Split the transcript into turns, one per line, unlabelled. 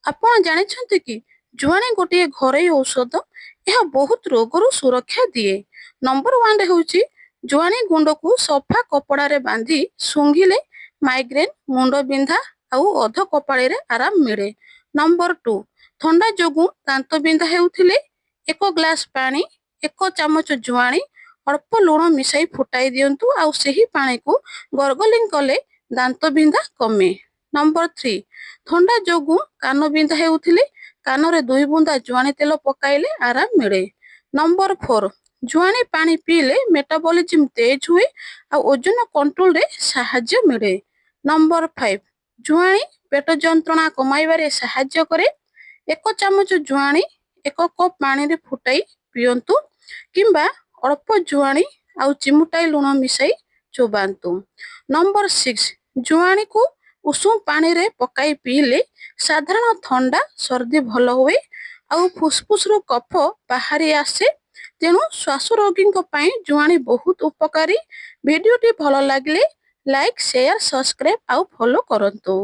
ଆପଣ ଜାଣିଛନ୍ତି କି ଜୁଆଣି ଗୋଟିଏ ଘରୋଇ ଔଷଧ। ଏହା ବହୁତ ରୋଗରୁ ସୁରକ୍ଷା ଦିଏ। ନମ୍ବର 1 ହେଉଛି ଜୁଆଣି ଗୁଣ୍ଡକୁ ସଫା କପଡ଼ାରେ ବାନ୍ଧି ଶୁଙ୍ଘିଲେ ମାଇଗ୍ରେନ୍, ମୁଣ୍ଡ ବିନ୍ଧା ଆଉ ଅଧ କପାଳରେ ଆରାମ ମିଳେ। ନମ୍ବର 2, ଥଣ୍ଡା ଯୋଗୁଁ ଦାନ୍ତ ବିନ୍ଧା ହେଉଥିଲେ 1 ଗ୍ଲାସ ପାଣି, 1 ଚାମଚ ଜୁଆଣି, ଅଳ୍ପ ଲୁଣ ମିଶାଇ ଫୁଟାଇ ଦିଅନ୍ତୁ ଆଉ ସେହି ପାଣିକୁ ଗର୍ଗଲିଂ କଲେ ଦାନ୍ତ ବିନ୍ଧା କମେ। ନମ୍ବର 3, ଥଣ୍ଡା ଯୋଗୁଁ କାନ ବିନ୍ଧା ହେଉଥିଲେ କାନରେ 2 ବୁନ୍ଦା ଜୁଆଣି ତେଲ ପକାଇଲେ ଆରାମ ମିଳେ। ନମ୍ବର 4, ଜୁଆଣି ପାଣି ପିଇଲେ ମେଟାବଲିଜିମ୍ ତେଜ ହୁଏ ଆଉ ଓଜନ କଣ୍ଟ୍ରୋଲରେ ସାହାଯ୍ୟ ମିଳେ। ନମ୍ବର 5, ଜୁଆଣି ପେଟ ଯନ୍ତ୍ରଣା କମାଇବାରେ ସାହାଯ୍ୟ କରେ। 1 ଚାମଚ ଜୁଆଣି 1 କପ୍ ପାଣିରେ ଫୁଟାଇ ପିଅନ୍ତୁ କିମ୍ବା ଅଳ୍ପ ଜୁଆଣି ଆଉ ଚିମୁଟାଏ ଲୁଣ ମିଶାଇ ଚୋବାନ୍ତୁ। ନମ୍ବର 6, ଜୁଆଣିକୁ ଉଷୁମ ପାଣିରେ ପକାଇ ପିଇଲେ ସାଧାରଣ ଥଣ୍ଡା ସର୍ଦ୍ଦି ଭଲ ହୁଏ ଆଉ ଫୁସଫୁସରୁ କଫ ବାହାରି ଆସେ। ତେଣୁ ଶ୍ୱାସ ରୋଗୀଙ୍କ ପାଇଁ ଜୁଆଣି ବହୁତ ଉପକାରୀ। ଭିଡ଼ିଓଟି ଭଲ ଲାଗିଲେ ଲାଇକ୍, ସେୟାର, ସବସ୍କ୍ରାଇବ୍ ଆଉ ଫଲୋ କରନ୍ତୁ।